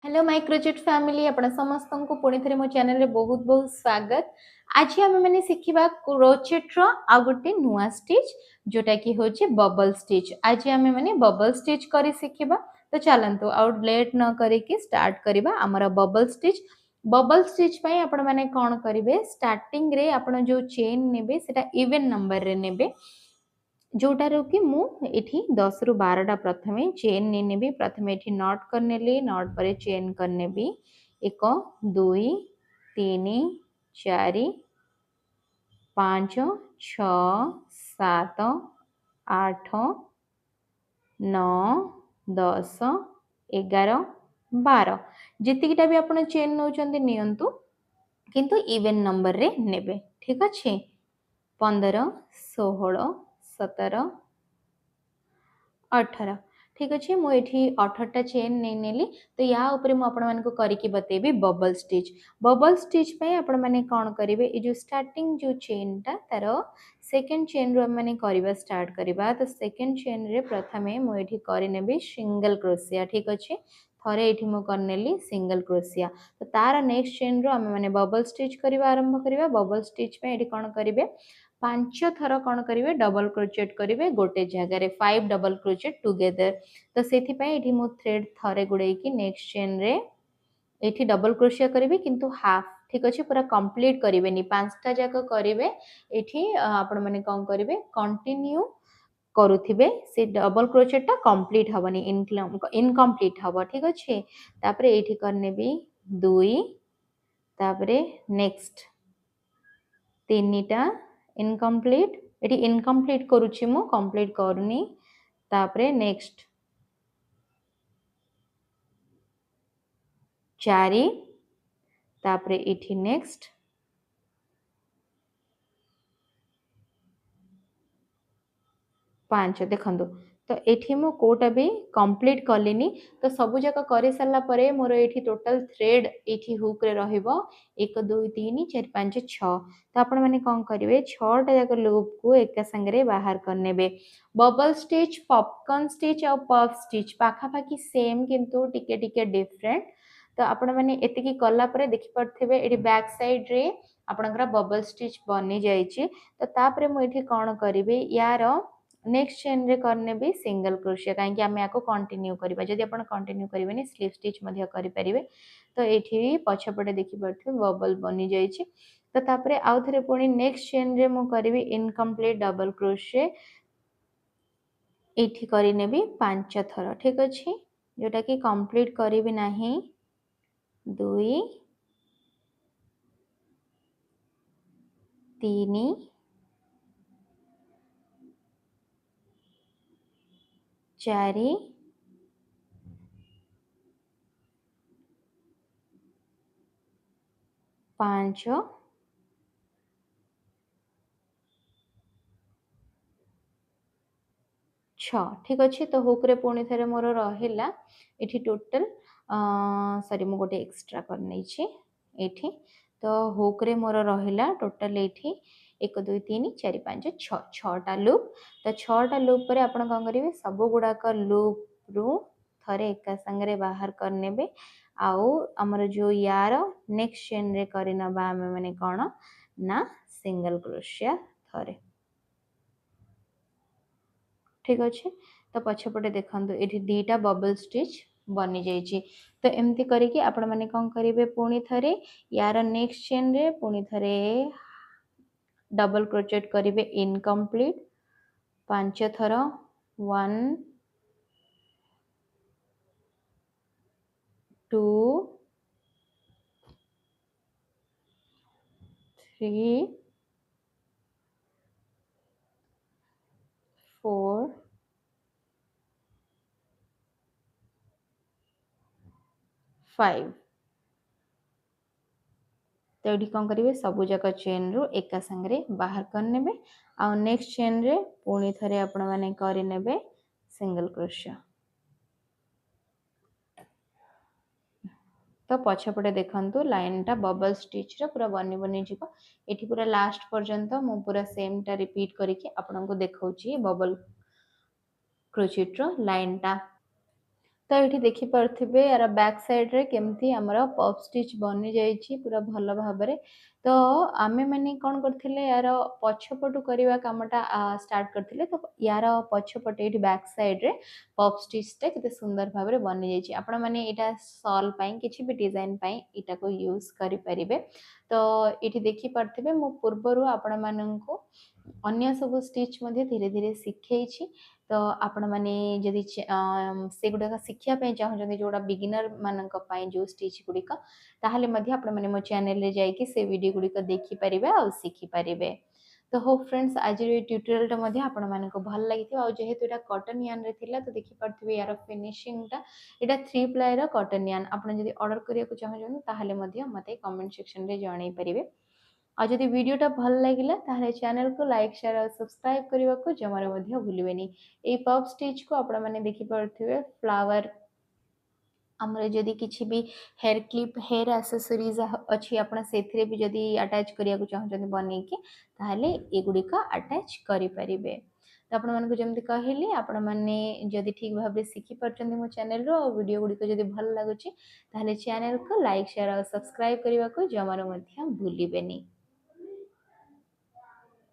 Hello माइक्रोजेट family आपण समस्त को पुणी थे मो चैनल रे बहुत बहुत स्वागत। आज आम मैंने शिखा क्रोचेट रो आ गोटे नुआ स्टिच जोटा कि होचे बबल स्टिच। आज आम मैंने बबल स्टिच करी शिखा। तो चलतु आउट लेट न करिकी स्टार्ट करबा हमर बबल स्टिच। बबल स्टिच पई आपण माने कोन करिवे स्टार्टिंग रे आपण जो चेन नेबे सेटा इवन नंबर रे नेबे जोटार कि मुझे 10 रु 12टा प्रथमे चेन नहीं नेबी। प्रथमे ये नट करनेली नट पर चेन करनेबी 1 2 3 4 5 6 7 8 9 10 11 12 जितकीटा भी आप चेन नौ नियंतु किंतु इवन नंबर रे नेबे। ठीक अच्छे 15 16 17 18 ठीक अच्छे मुझे 18टा चेन नहीं नेली। तो या ऊपर मुझे करके बतेबी बबल स्टिच। बबल स्टिच पे आपण माने कौन करेंगे ये जो स्टार्टिंग जो चेन टा तार सेकेंड चेन रू मैंने करवा स्टार्ट करवा। तो सेकेंड चेन रे प्रथमे मुझे करनेबी सिंगल क्रोशिया। ठीक अच्छे थरे ये मुझे सिंगल क्रोशिया। तो तार नेक्स्ट चेन रू आम मैंने बबल स्टिच करवा आरंभ करवा। बबल स्टिच पे ये कौन करेंगे 5 थर कौन करेंगे डबल क्रोचेट करेंगे गोटे जगह 5 डबल क्रोचेट टुगेदर। तो से थ्रेड थरे गुड़े नेक्स्ट चेन रे ये डबल क्रोशिया करेंगे किंतु हाफ। ठीक अच्छे पूरा कंप्लीट करेंगे 5टा जाक करेंगे ये आपण मैंने कौन करेंगे कंटिन्यू करुथिबे से डबल क्रोचेटा कंप्लीट हबनी इनकम्प्लीट हब। ठीक अच्छे तापर ये करने भी 2 तापर नेक्स्ट 3टा इनकम्प्लीट ये इनकम्प्लीट करुच्ची मु कंप्लीट करूनी। तापरे नेक्स्ट 4 तापरे इठी नेक्स्ट 5 देखंदो। तो एठी मु कोटा भी कंप्लीट कलिनी। तो सबु जाक करि सारला परे मोर एठी टोटल थ्रेड एठी हुक रे रहिबो 1 2 3 4 5 6। तो आपण माने कोन करिवे 6टा जाक लूप को एका संगरे बाहर करनेबे। बबल स्टिच पॉपकॉर्न स्टिच और पफ स्टिच पाखा पाखी सेम किंतु टिके टिके डिफरेंट। तो आपण माने एतिकी कला परे देखि पड़थिबे एठी बैक साइड रे आपणकर बबल स्टिच बनी जाईची। तो तापरे मु एठी कोन करिवे यार नेक्स्ट चेन रे करने भी सिंगल क्रोशिया कहीं आम या कंटिन्यू करवा। जदि आप कंटिन्यू करेंगे स्लीव स्टिच करें। तो ये पछपटे देखिपे बबल बनी जाइए। तो तापर आउ थे पुणी नेक्स्ट चेन रे मु करी इनकम्प्लीट डबल क्रोशिया ये करने भी 5 थर। ठीक अच्छे जोटा कि कंप्लीट करी ना 2 3 4 5 6। ठीक अच्छे तो हुक रे पुणी थे मोर रहा ये टोटल सॉरी मु गोटे एक्स्ट्रा कर तो हुक रे मोर रहा टोटल ये 1 2 3 4 5 6 6टा लूप। तो 6टा लूप पर आप कौन करेंगे सब गुड़ाक लूप रु थरे एका संगरे बाहर करने आउ आमर जो यार नेक्स्ट चेन रे करनबा आम मैंने कौन ना सिंगल क्रोशिया थरे। ठीक अच्छे तो पछपटे देखो ये 2टा बबल स्टिच बनी जाइए। तो एमती करके आपण मैंने कौन करेंगे पुणी थरे यार नेक्स्ट चेन रे पुणी थरे डबल क्रोचेट करेंगे इनकम्प्लीट 5 थर 1 2 3 4 5। तो ये कौन करेंगे सबू जाक चेन रु एका संगरे बाहर करने आ नेक्स्ट चेन रे पुणी थरे आपण मैंने करने सिंगल क्रोशिया। तो पछपटे देखंतु लाइन टा बबल स्टिच रे पूरा बनी बनी जीव एठी पूरा लास्ट पर्यंत मु पूरा सेम टा रिपीट करके आपन को देखाउची बबल क्रोचेट रो लाइन टा। तो ये देखि पार्थिबे यार बैक साइड रे केमती हमर पफ स्टिच बनि जाइछि पूरा भल भाबरे। तो आमे माने कोन करथिले यार पछपटु करिवा कामटा स्टार्ट करथिले। तो यार पछपटे एठी बैक साइड रे पफ स्टिच टे केते सुंदर भाबरे बनि जाइछि। आपण माने एटा सॉल पई किछि भी डिजाइन पई एटा को यूज करि परिबे। तो एठी देखि पार्थिबे मो पूर्वरु आपण माननकु अन्य सब स्टिच मध्ये धीरे धीरे शिखेछि। तो आपण माने जदि से गुडा शिक्षा पे चाहते जोड़ा बिगिनर मानक जो स्टिच गुड़िक ताहले मध्य आपण माने मो चैनल रे जाई कि से वीडियो गुड़िक देखि परिबे और शिखि परिबे। तो होप फ्रेंड्स आज ट्यूटोरियल टा मध्य आपण मानको भल लागिथिबा। और जेहेतु एटा कॉटन यान रे थिला तो देखि परथिबे यार फिनिशिंग टा एटा 3 प्लाई रो कॉटन यान। आपण जदि ऑर्डर करिया को चाहछन ताहले मध्य मते कमेंट सेक्शन रे जणाई परिबे। और जदि वीडियोटा भल लागिला ताहले चैनल को लाइक शेयर और सब्सक्राइब करने को जमार मध्य भूलिबेनी। ए पफ स्टिच को आपण माने देखि पारथिबे फ्लावर हमरे जदि किछि भी हेयर क्लिप हेयर एक्सेसरीज अछि आपण सेथिरे भी जदि अटैच करिया को चाहछन बनै के ताहले एगुडी का अटैच करि परिबे। तो आपण मानको जेमति कहिली आपण माने जदि ठीक भाबे सिखि परछन मो चैनल रो वीडियो गुडी को जदि भल लागुची ताहले चैनल को लाइक शेयर और सब्सक्राइब करने को जमार मध्य भूलिबेनी।